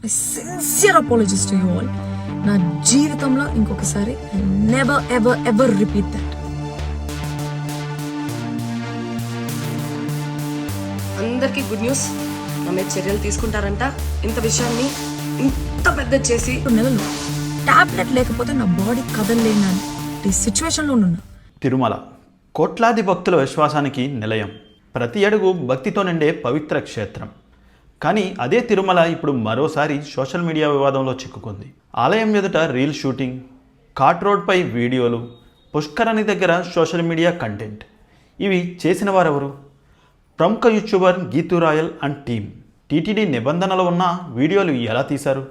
I sincere apologies to you all. నా జీవితంలో ఇంకొకసారి never ever ever repeat that. అందరికీ గుడ్ న్యూస్, నా మీద చర్యలు తీసుకుంటారంట. ఇంత విషయాన్ని ఇంత పెద్ద చేసి నెలలు టాబ్లెట్ లేకపోతే నా బాడీ కదలలేని సిచ్యువేషన్లో ఉన్నా. తిరుమల కోట్లాది భక్తుల విశ్వాసానికి నిలయం, ప్రతి అడుగు భక్తితో నిండే పవిత్ర క్షేత్రం. కానీ అదే తిరుమల ఇప్పుడు మరోసారి సోషల్ మీడియా వివాదంలో చిక్కుకుంది. ఆలయం ఎదుట రీల్ షూటింగ్, ఘాట్ రోడ్పై వీడియోలు, పుష్కరణి దగ్గర సోషల్ మీడియా కంటెంట్. ఇవి చేసిన వారెవరు? ప్రముఖ YouTuber Geethu royal and team. TTD నిబంధనలు ఉన్న వీడియోలు ఎలా తీశారు?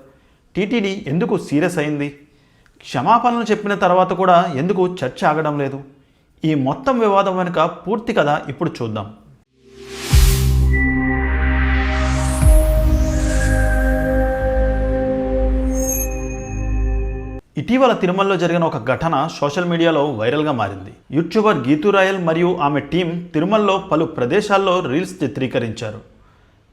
టీటీడీ ఎందుకు సీరియస్ అయింది? క్షమాపణలు చెప్పిన తర్వాత కూడా ఎందుకు చర్చ ఆగడం లేదు? ఈ మొత్తం వివాదం వెనుక పూర్తి కథ ఇప్పుడు చూద్దాం. ఇటీవల తిరుమలలో జరిగిన ఒక ఘటన సోషల్ మీడియాలో వైరల్గా మారింది. యూట్యూబర్ గీతూ రాయల్ మరియు ఆమె టీం తిరుమలలో పలు ప్రదేశాల్లో రీల్స్ చిత్రీకరించారు.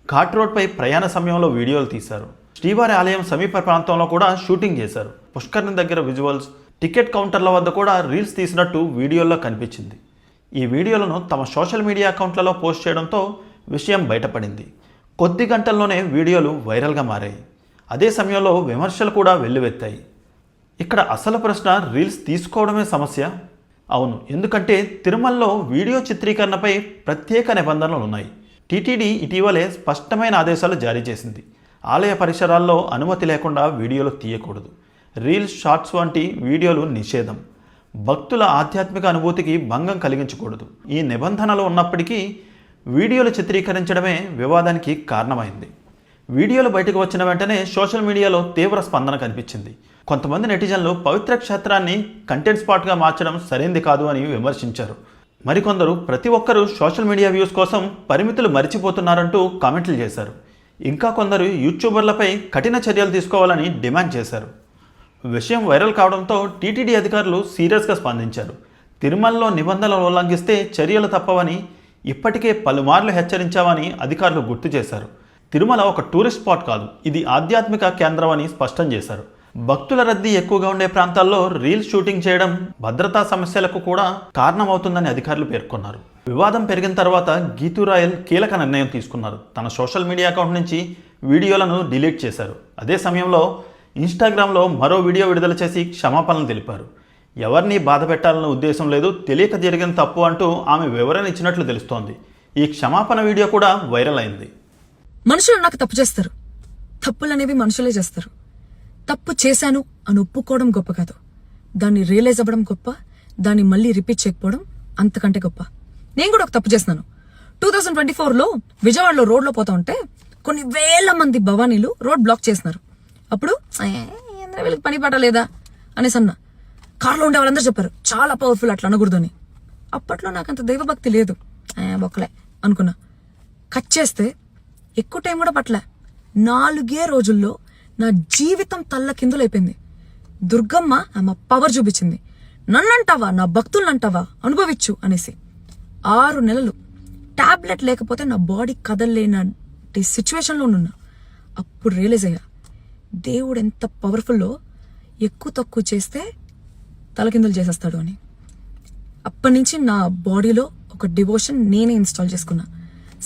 ఘాట్ రోడ్పై ప్రయాణ సమయంలో వీడియోలు తీశారు. శ్రీవారి ఆలయం సమీప ప్రాంతంలో కూడా షూటింగ్ చేశారు. పుష్కరిణి దగ్గర విజువల్స్, టికెట్ కౌంటర్ల వద్ద కూడా రీల్స్ తీసినట్టు వీడియోల్లో కనిపించింది. ఈ వీడియోలను తమ సోషల్ మీడియా అకౌంట్లలో పోస్ట్ చేయడంతో విషయం బయటపడింది. కొద్ది గంటల్లోనే వీడియోలు వైరల్గా మారాయి. అదే సమయంలో విమర్శలు కూడా వెల్లువెత్తాయి. ఇక్కడ అసలు ప్రశ్న, రీల్స్ తీసుకోవడమే సమస్య? అవును, ఎందుకంటే తిరుమలలో వీడియో చిత్రీకరణపై ప్రత్యేక నిబంధనలు ఉన్నాయి. టీటీడీ ఇటీవలే స్పష్టమైన ఆదేశాలు జారీ చేసింది. ఆలయ పరిసరాల్లో అనుమతి లేకుండా వీడియోలు తీయకూడదు. రీల్స్, షార్ట్స్ వంటి వీడియోలు నిషేధం. భక్తుల ఆధ్యాత్మిక అనుభూతికి భంగం కలిగించకూడదు. ఈ నిబంధనలు ఉన్నప్పటికీ వీడియోలు చిత్రీకరించడమే వివాదానికి కారణమైంది. వీడియోలు బయటకు వచ్చిన వెంటనే సోషల్ మీడియాలో తీవ్ర స్పందన కనిపించింది. కొంతమంది నెటిజన్లు పవిత్ర క్షేత్రాన్ని కంటెంట్ స్పాట్గా మార్చడం సరైంది కాదు అని విమర్శించారు. మరికొందరు ప్రతి ఒక్కరూ సోషల్ మీడియా వ్యూస్ కోసం పరిమితులు మరిచిపోతున్నారంటూ కామెంట్లు చేశారు. ఇంకా కొందరు యూట్యూబర్లపై కఠిన చర్యలు తీసుకోవాలని డిమాండ్ చేశారు. విషయం వైరల్ కావడంతో టీటీడీ అధికారులు సీరియస్గా స్పందించారు. తిరుమలలో నిబంధనలు ఉల్లంఘిస్తే చర్యలు తప్పవని ఇప్పటికే పలుమార్లు హెచ్చరించామని అధికారులు గుర్తు చేశారు. తిరుమల ఒక టూరిస్ట్ స్పాట్ కాదు, ఇది ఆధ్యాత్మిక కేంద్రం అని స్పష్టం చేశారు. భక్తుల రద్దీ ఎక్కువగా ఉండే ప్రాంతాల్లో రీల్ షూటింగ్ చేయడం భద్రతా సమస్యలకు కూడా కారణమవుతుందని అధికారులు పేర్కొన్నారు. వివాదం పెరిగిన తర్వాత గీతూ రాయల్ కీలక నిర్ణయం తీసుకున్నారు. తన సోషల్ మీడియా అకౌంట్ నుంచి వీడియోలను డిలీట్ చేశారు. అదే సమయంలో ఇన్స్టాగ్రామ్లో మరో వీడియో విడుదల చేసి క్షమాపణలు తెలిపారు. ఎవరిని బాధ పెట్టాలన్న ఉద్దేశం లేదు, తెలియక జరిగిన తప్పు అంటూ ఆమె వివరణ ఇచ్చినట్లు తెలుస్తోంది. ఈ క్షమాపణ వీడియో కూడా వైరల్ అయింది. మనుషులు నాకు తప్పు చేస్తారు, తప్పులు అనేవి మనుషులే చేస్తారు. తప్పు చేశాను అని ఒప్పుకోవడం గొప్ప కాదు, దాన్ని రియలైజ్ అవ్వడం గొప్ప. దాన్ని మళ్ళీ రిపీట్ చేయకపోవడం అంతకంటే గొప్ప. నేను కూడా ఒక తప్పు చేస్తున్నాను. 2024లో విజయవాడలో రోడ్లో పోతా ఉంటే కొన్ని వేల మంది భవానీలు రోడ్ బ్లాక్ చేస్తున్నారు. అప్పుడు వీళ్ళకి పని పాట లేదా అనేసి అన్నా. కార్లో ఉండే వాళ్ళందరూ చెప్పారు చాలా పవర్ఫుల్, అట్లా అనకూడదు అని. అప్పట్లో నాకు అంత దైవభక్తి లేదు, ఒక్కలే అనుకున్నా. కట్ చేస్తే ఎక్కువ టైం కూడా పట్టలే, 4 రోజుల్లో నా జీవితం తల్ల కిందులైపోయింది. దుర్గమ్మ ఆమె పవర్ చూపించింది. నన్నంటావా, నా భక్తులనంటావా, అనుభవించు అనేసి. 6 నెలలు టాబ్లెట్ లేకపోతే నా బాడీ కదలలేని సిచ్యువేషన్లో ఉన్నా. అప్పుడు రియలైజ్ అయ్యా, దేవుడు ఎంత పవర్ఫుల్లో, ఎక్కువ తక్కువ చేస్తే తలకిందులు చేసేస్తాడు అని. అప్పటి నుంచి నా బాడీలో ఒక డివోషన్ నేనే ఇన్స్టాల్ చేసుకున్నా.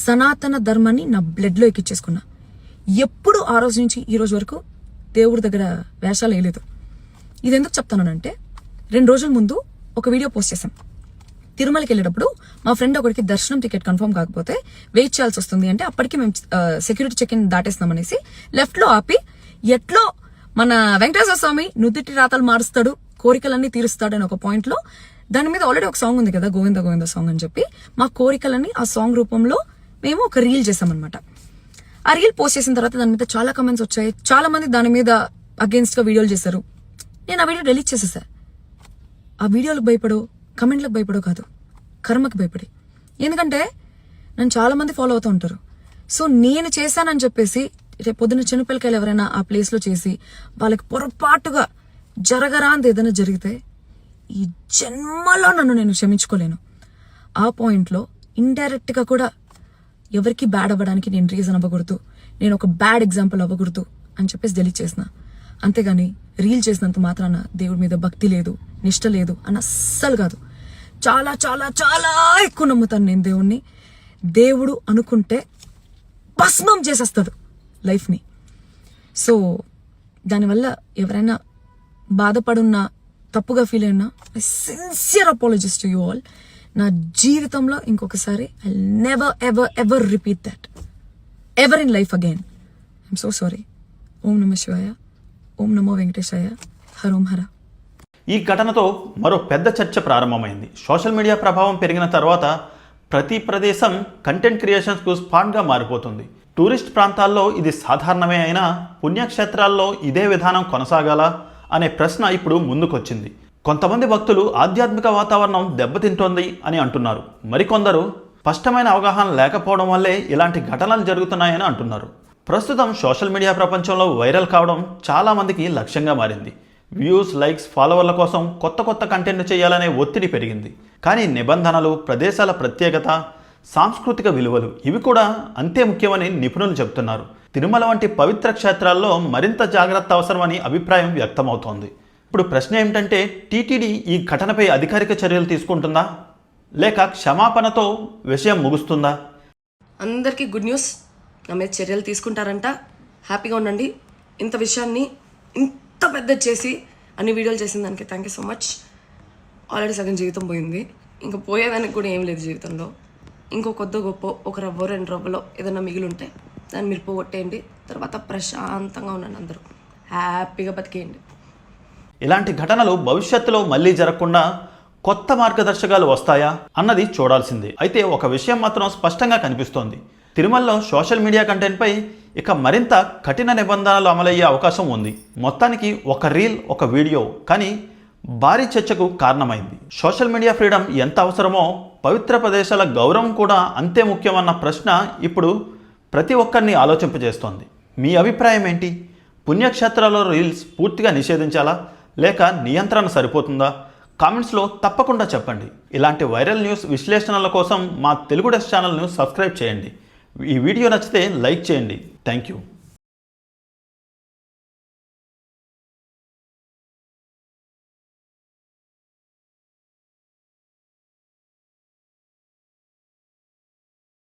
సనాతన ధర్మాన్ని నా బ్లడ్లో ఎక్కించేసుకున్నా. ఎప్పుడు ఆ రోజు నుంచి ఈ రోజు వరకు దేవుడి దగ్గర వేషాలు వేయలేదు. ఇది ఎందుకు చెప్తానంటే, 2 రోజుల ముందు ఒక వీడియో పోస్ట్ చేశాం. తిరుమలకి వెళ్ళేటప్పుడు మా ఫ్రెండ్ ఒకరికి దర్శనం టికెట్ కన్ఫర్మ్ కాకపోతే వెయిట్ చేయాల్సి వస్తుంది అంటే, అప్పటికి మేము సెక్యూరిటీ చెక్ ఇన్ దాటేస్తామనేసి లెఫ్ట్లో ఆపి, ఎట్లో మన వెంకటేశ్వర స్వామి నుదుటి రాతలు మారుస్తాడు, కోరికలన్నీ తీరుస్తాడు అని ఒక పాయింట్లో, దాని మీద ఆల్రెడీ ఒక సాంగ్ ఉంది కదా, గోవింద గోవింద సాంగ్ అని చెప్పి, మా కోరికలని ఆ సాంగ్ రూపంలో మేము ఒక రీల్ చేసామన్నమాట. ఆ రీల్ పోస్ట్ చేసిన తర్వాత దాని మీద చాలా కమెంట్స్ వచ్చాయి. చాలా మంది దాని మీద అగేన్స్ట్ గా వీడియోలు చేశారు. నేను ఆ వీడియో డిలీట్ చేసేసా. ఆ వీడియోలకు భయపడో, కమెంట్లకు భయపడో కాదు, కర్మకి భయపడి. ఎందుకంటే నన్ను చాలా మంది ఫాలో అవుతూ ఉంటారు. సో నేను చేశానని చెప్పేసి రేపు పొద్దున్న చిన్నపిల్లకాయలు ఎవరైనా ఆ ప్లేస్లో చేసి వాళ్ళకి పొరపాటుగా జరగరాంది ఏదైనా జరిగితే ఈ జన్మలో నన్ను నేను క్షమించుకోలేను. ఆ పాయింట్లో ఇండైరెక్ట్గా కూడా ఎవరికి బ్యాడ్ అవ్వడానికి నేను రీజన్ అవ్వకూడదు, నేను ఒక బ్యాడ్ ఎగ్జాంపుల్ అవ్వకూడదు అని చెప్పేసి డిలీట్ చేసిన. అంతేగాని రీల్ చేసినంత మాత్రాన దేవుడి మీద భక్తి లేదు, నిష్ట లేదు అని అస్సలు కాదు. చాలా చాలా చాలా ఎక్కువ నమ్ముతాను నేను దేవుణ్ణి. దేవుడు అనుకుంటే భస్మం చేసేస్తాడు లైఫ్ని. సో దానివల్ల ఎవరైనా బాధపడున్నా, తప్పుగా ఫీల్ అయినా, I sincere apologies to you all. నా జీవితంలో ఇంకొకసారి I never ever ever repeat that ever in life again. I'm so sorry. ఓం నమ శివాయ, ఓం నమో వెంకటేశాయ, హరోం హర. ఈ ఘటనతో మరో పెద్ద చర్చ ప్రారంభమైంది. సోషల్ మీడియా ప్రభావం పెరిగిన తర్వాత ప్రతి ప్రదేశం కంటెంట్ క్రియేషన్స్కు స్పాట్గా మారిపోతుంది. టూరిస్ట్ ప్రాంతాల్లో ఇది సాధారణమే అయినా పుణ్యక్షేత్రాల్లో ఇదే విధానం కొనసాగాలా అనే ప్రశ్న ఇప్పుడు ముందుకొచ్చింది. కొంతమంది భక్తులు ఆధ్యాత్మిక వాతావరణం దెబ్బతింటోంది అని అంటున్నారు. మరికొందరు స్పష్టమైన అవగాహన లేకపోవడం వల్లే ఇలాంటి ఘటనలు జరుగుతున్నాయని అంటున్నారు. ప్రస్తుతం సోషల్ మీడియా ప్రపంచంలో వైరల్ కావడం చాలామందికి లక్ష్యంగా మారింది. వ్యూస్, లైక్స్, ఫాలోవర్ల కోసం కొత్త కొత్త కంటెంట్ చేయాలనే ఒత్తిడి పెరిగింది. కానీ నిబంధనలు, ప్రదేశాల ప్రత్యేకత, సాంస్కృతిక విలువలు ఇవి కూడా అంతే ముఖ్యమని నిపుణులు చెబుతున్నారు. తిరుమల వంటి పవిత్ర క్షేత్రాల్లో మరింత జాగ్రత్త అవసరమని అభిప్రాయం వ్యక్తమవుతోంది. ఇప్పుడు ప్రశ్న ఏమిటంటే, టీటీడీ ఈ ఘటనపై అధికారిక చర్యలు తీసుకుంటుందా, లేక క్షమాపణతో విషయం ముగుస్తుందా? అందరికీ గుడ్ న్యూస్, నా మీద చర్యలు తీసుకుంటారంట. హ్యాపీగా ఉండండి. ఇంత విషయాన్ని ఇంత పెద్ద చేసి అన్ని వీడియోలు చేసిన దానికి thank you so much. Already సగం జీవితం పోయింది, ఇంకా పోయేదానికి కూడా ఏం లేదు జీవితంలో. ఇంకో కొద్ది గొప్ప ఒక రవ్వ 2 రవ్వలో ఏదైనా మిగిలి ఉంటే దాన్ని మీరు పోగొట్టేయండి. తర్వాత ప్రశాంతంగా ఉండండి, అందరూ హ్యాపీగా బతికేయండి. ఇలాంటి ఘటనలు భవిష్యత్తులో మళ్ళీ జరగకుండా కొత్త మార్గదర్శకాలు వస్తాయా అన్నది చూడాల్సిందే. అయితే ఒక విషయం మాత్రం స్పష్టంగా కనిపిస్తోంది. తిరుమలలో సోషల్ మీడియా కంటెంట్పై ఇక మరింత కఠిన నిబంధనలు అమలయ్యే అవకాశం ఉంది. మొత్తానికి ఒక రీల్, ఒక వీడియో కానీ భారీ చర్చకు కారణమైంది. సోషల్ మీడియా ఫ్రీడమ్ ఎంత అవసరమో పవిత్ర ప్రదేశాల గౌరవం కూడా అంతే ముఖ్యమన్న ప్రశ్న ఇప్పుడు ప్రతి ఒక్కరిని ఆలోచింపజేస్తోంది. మీ అభిప్రాయం ఏంటి? పుణ్యక్షేత్రాల్లో రీల్స్ పూర్తిగా నిషేధించాలా, లేక నియంత్రణ సరిపోతుందా? కామెంట్స్లో తప్పకుండా చెప్పండి. ఇలాంటి వైరల్ న్యూస్ విశ్లేషణల కోసం మా తెలుగు డెస్క్ ఛానల్ను సబ్స్క్రైబ్ చేయండి. ఈ వీడియో నచ్చితే లైక్ చేయండి. Thank you.